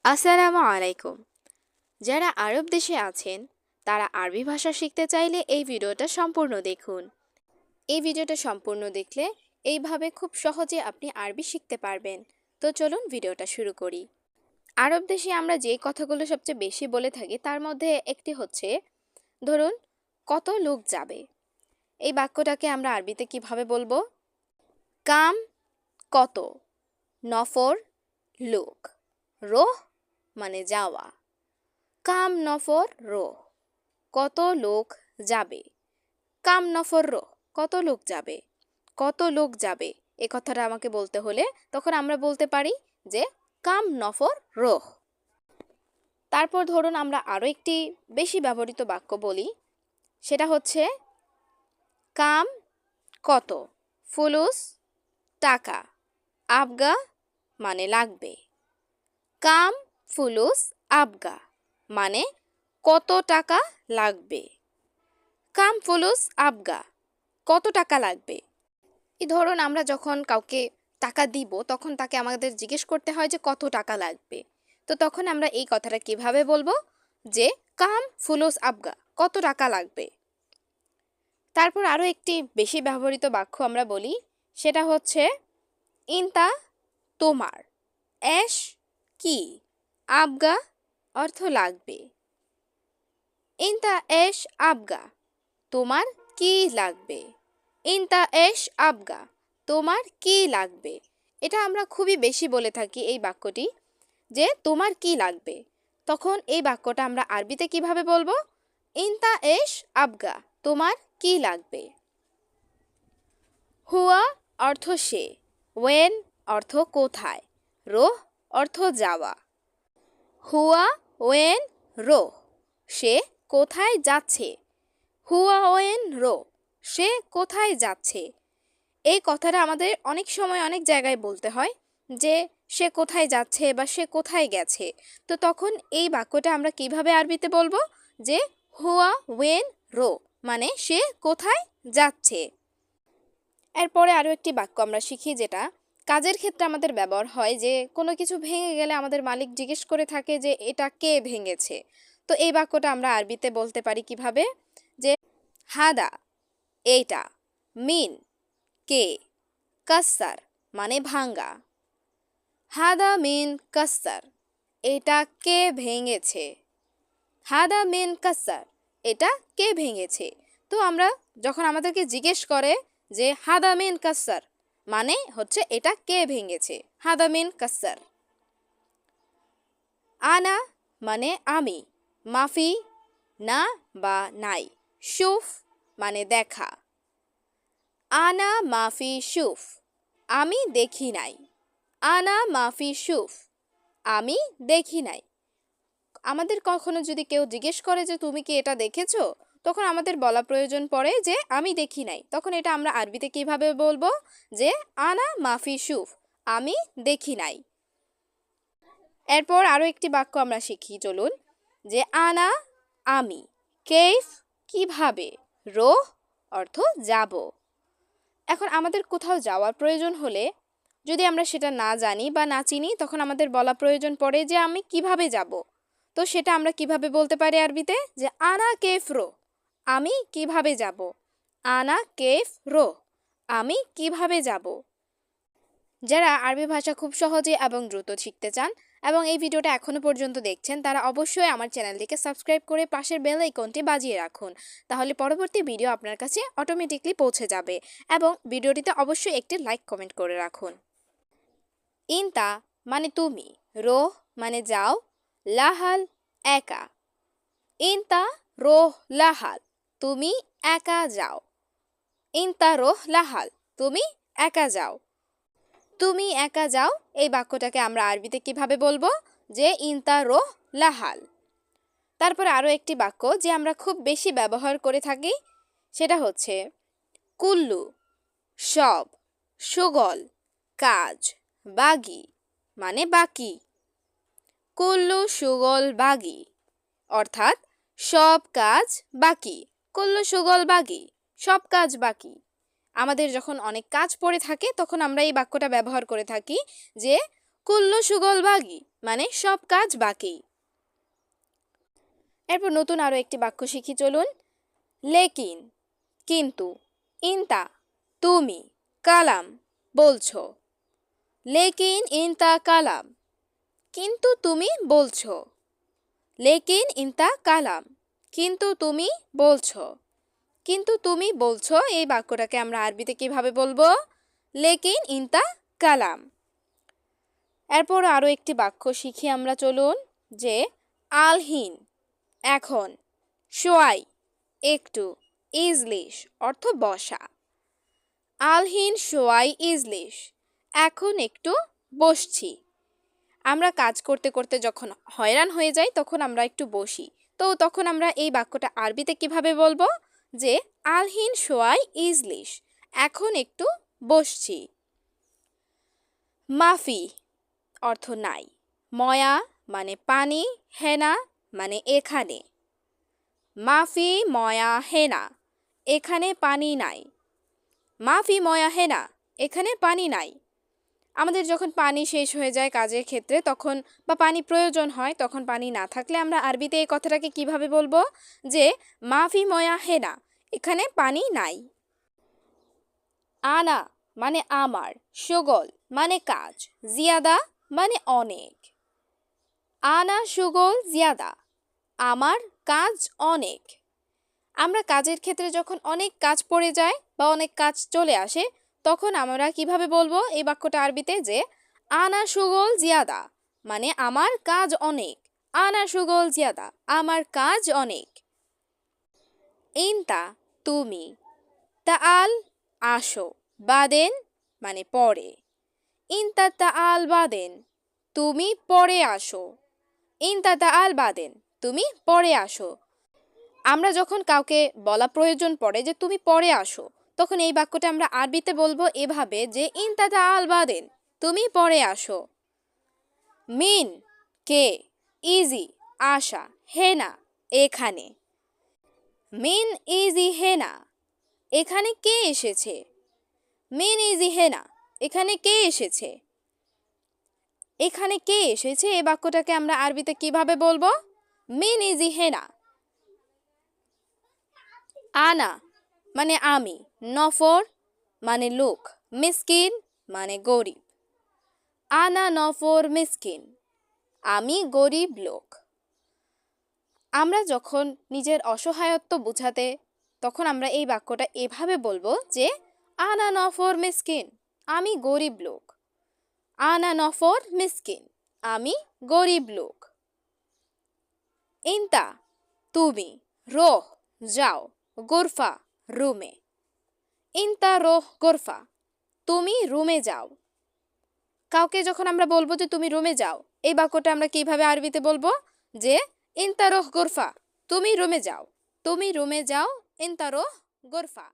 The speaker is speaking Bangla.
আসসালামু আলাইকুম। যারা আরব দেশে আছেন তারা আরবি ভাষা শিখতে চাইলে এই ভিডিওটা সম্পূর্ণ দেখুন। এই ভিডিওটা সম্পূর্ণ দেখলে এইভাবে খুব সহজে আপনি আরবি শিখতে পারবেন। তো চলুন ভিডিওটা শুরু করি। আরব দেশে আমরা যে কথাগুলো সবচেয়ে বেশি বলে থাকি তার মধ্যে একটি হচ্ছে, ধরুন, কত লোক যাবে। এই বাক্যটাকে আমরা আরবিতে কিভাবে বলবো? কাম, কত, নফর, লোক, রোহ মানে যাওয়া। কাম নফর রোহ, কত লোক যাবে। কাম নফর রোহ, কত লোক যাবে। কত লোক যাবে এ কথাটা আমাকে বলতে হলে তখন আমরা বলতে পারি যে কাম নফর রোহ। তারপর ধরুন আমরা আরও একটি বেশি ব্যবহৃত বাক্য বলি, সেটা হচ্ছে কাম, কত, ফুলুস, টাকা, আবগা মানে লাগবে। কাম ফুলুস আবগা মানে কত টাকা লাগবে। কাম ফুলুস আবগা, কত টাকা লাগবে। এই ধরুন আমরা যখন কাউকে টাকা দিব তখন তাকে আমাদের জিজ্ঞেস করতে হয় যে কত টাকা লাগবে। তো তখন আমরা এই কথাটা কিভাবে বলবো? যে কাম ফুলুস আবগা, কত টাকা লাগবে। তারপর আরও একটি বেশি ব্যবহৃত বাক্য আমরা বলি, সেটা হচ্ছে ইনতা, তোমার, এশ কি, আবগা অর্থ লাগবে। ইনতা এশ আবগা, তোমার কি লাগবে। ইনতা এশ আবগা, তোমার কি লাগবে। এটা আমরা খুবই বেশি বলে থাকি এই বাক্যটি, যে তোমার কি লাগবে। তখন এই বাক্যটা আমরা আরবিতে কিভাবে বলবো? ইনতা এশ আবগা, তোমার কি লাগবে। হুয়া অর্থ সে, ওয়েন অর্থ কোথায়, রোহ অর্থ যাওয়া। হুয়া ওয়েন রোহ, সে কোথায় যাচ্ছে। হুয়া ওয়েন রো, সে কোথায় যাচ্ছে। এই কথাটা আমাদের অনেক সময় অনেক জায়গায় বলতে হয় যে সে কোথায় যাচ্ছে বা সে কোথায় গেছে। তো তখন এই বাক্যটা আমরা কিভাবে আরবিতে বলবো? যে হুয়া ওয়েন রো মানে সে কোথায় যাচ্ছে। এরপরে আরও একটি বাক্য আমরা শিখি, যেটা কাজের ক্ষেত্রে আমাদের ব্যবহার হয়, যে কোনো কিছু ভেঙে গেলে আমাদের মালিক জিজ্ঞেস করে থাকে যে এটা কে ভেঙেছে। তো এই বাক্যটা আমরা আরবিতে বলতে পারি কিভাবে? যে হাদা এইটা, মিন কে, কাসার মানে ভাঙ্গা। হাদা মিন কাসার, এটা কে ভেঙেছে। হাদা মিন কাসার, এটা কে ভেঙেছে। তো আমরা যখন আমাদেরকে জিজ্ঞেস করে যে হাদা মিন কাসার মানে হচ্ছে এটা কে ভেঙেছে, হাদা মিন কাসার। আনা মানে আমি, মাফি না বা নাই, শুফ মানে দেখা। আনা মাফি শুফ, আমি দেখি নাই। আনা মাফি শুফ, আমি দেখি নাই। আমাদের কখনো যদি কেউ জিজ্ঞেস করে যে তুমি কি এটা দেখেছো, তখন আমাদের বলা প্রয়োজন পড়ে যে আমি দেখি নাই। তখন এটা আমরা আরবিতে কিভাবে বলবো? যে আনা মাফি শুফ, আমি দেখি নাই। এরপর আরও একটি বাক্য আমরা শিখি, চলুন। যে আনা আমি, কেইফ কিভাবে, রোহ অর্থ যাব। এখন আমাদের কোথাও যাওয়ার প্রয়োজন হলে যদি আমরা সেটা না জানি বা না চিনি, তখন আমাদের বলা প্রয়োজন পড়ে যে আমি কিভাবে যাব। তো সেটা আমরা কিভাবে বলতে পারি আরবিতে? যে আনা কেফ রো, আমি কিভাবে যাব। আনা কেফ রো, আমি কিভাবে যাব। যারা আরবি ভাষা খুব সহজে এবং দ্রুত শিখতে চান এবং এই ভিডিওটা এখনও পর্যন্ত দেখছেন, তারা অবশ্যই আমার চ্যানেলটিকে সাবস্ক্রাইব করে পাশের বেল আইকনটি বাজিয়ে রাখুন। তাহলে পরবর্তী ভিডিও আপনার কাছে অটোমেটিকলি পৌঁছে যাবে। এবং ভিডিওটিতে অবশ্যই একটি লাইক কমেন্ট করে রাখুন। ইনতা মানে তুমি, রোহ মানে যাও, লাহাল একা। ইনতা রোহ লাহাল, তুমি একা যাও। ইনতা রোহ লাহাল, তুমি একা যাও। তুমি একা যাও এই বাক্যটাকে আমরা আরবিতে কিভাবে বলবো? যে ইনতা রোহ লাহাল। তারপরে আরও একটি বাক্য যে আমরা খুব বেশি ব্যবহার করে থাকি, সেটা হচ্ছে কুল্লু সব, সুগল কাজ, বাগি মানে বাকি। কুল্লু সুগল বাগি অর্থাৎ সব কাজ বাকি। কুল্লু সুগল বাগি, সব কাজ বাকি। আমাদের যখন অনেক কাজ পড়ে থাকে তখন আমরা এই বাক্যটা ব্যবহার করে থাকি যে কুল্লু সুগল বাগি মানে সব কাজ বাকি। এরপর নতুন আরো একটি বাক্য শিখি চলুন। লেকিন কিন্তু, ইনতা তুমি, কালাম বলছো। লেকিন ইনতা কালাম কিন্তু তুমি বলছো। লেকিন ইনতা কালাম কিন্তু তুমি বলছো। কিন্তু তুমি বলছো এই বাক্যটাকে আমরা আরবিতে কিভাবে বলবো? লেকিন ইনতা কালাম। এরপর আরো একটি বাক্য শিখি আমরা চলুন, যে আলহিন এখন, শোয়াই একটু, ইজলিশ অর্থ বসা। আলহিন শোয়াই ইজলিশ এখন একটু বসছি। আমরা কাজ করতে করতে যখন হয়রান হয়ে যাই তখন আমরা একটু বসি, তো তখন আমরা এই বাক্যটা আরবিতে কিভাবে বলবো? যে আলহিন শোয়াই ইজলিশ এখন একটু বসছি। মাফি অর্থ নাই, ময়া মানে পানি, হেনা মানে এখানে। মাফি ময়া হেনা এখানে পানি নাই। মাফি ময়া হেনা এখানে পানি নাই। আমাদের যখন পানি শেষ হয়ে যায় কাজের ক্ষেত্রে তখন, বা পানি প্রয়োজন হয় তখন, পানি না থাকলে আমরা আরবিতে এই কথাটাকে কিভাবে বলবো? যে মাফি ময়া হেনা এখানে পানি নাই। আনা মানে আমার, সুগল মানে কাজ, জিয়াদা মানে অনেক। আনা সুগল জিয়াদা আমার কাজ অনেক। আমরা কাজের ক্ষেত্রে যখন অনেক কাজ পড়ে যায় বা অনেক কাজ চলে আসে তখন আমরা কিভাবে বলবো এই বাক্যটা আরবিতে? যে আনা সুগল জিয়াদা মানে আমার কাজ অনেক। আনা সুগল জিয়াদা আমার কাজ অনেক। ইনতা তুমি, তাআল আসো, বাদেন মানে পরে। ইনতা তাআল বাদেন তুমি পরে আসো। ইনতা তাআল বাদেন তুমি পরে আসো। আমরা যখন কাউকে বলা প্রয়োজন পড়ে যে তুমি পরে আসো, তখন এই বাক্যটা আমরা আরবিতে বলবো এভাবে, যে ইনতা তাআল বাদেন তুমি পরে আসো। মিন কে, ইজি আসা, হেনা এখানে। মিন ইজি হেনা এখানে কে এসেছে। মিন ইজি হেনা এখানে কে এসেছে। এখানে কে এসেছে এই বাক্যটাকে আমরা আরবিতে কিভাবে বলবো? মিন ইজি হেনা। আনা মানে আমি, নফর মানে লোক, মিসকিন মানে গরিব। আনা নফর মিসকিন আমি গরিব লোক। আমরা যখন নিজের অসহায়ত্ব বোঝাতে তখন আমরা এই বাক্যটা এভাবে বলবো, যে আনা নফর মিসকিন আমি গরিব লোক। আনা নফর মিসকিন আমি গরিব লোক। ইনতা তুমি, রোহ যাও, গুরফা রুমে। ইনতা রোহ গুরফা তুমি রুমে যাও। কাউকে যখন আমরা বলবো যে তুমি রুমে যাও, এই বাক্যটা আমরা কিভাবে আরবিতে বলবো? যে ইনতা রোহ গুরফা তুমি রুমে যাও। তুমি রুমে যাও, ইনতা রোহ গুরফা।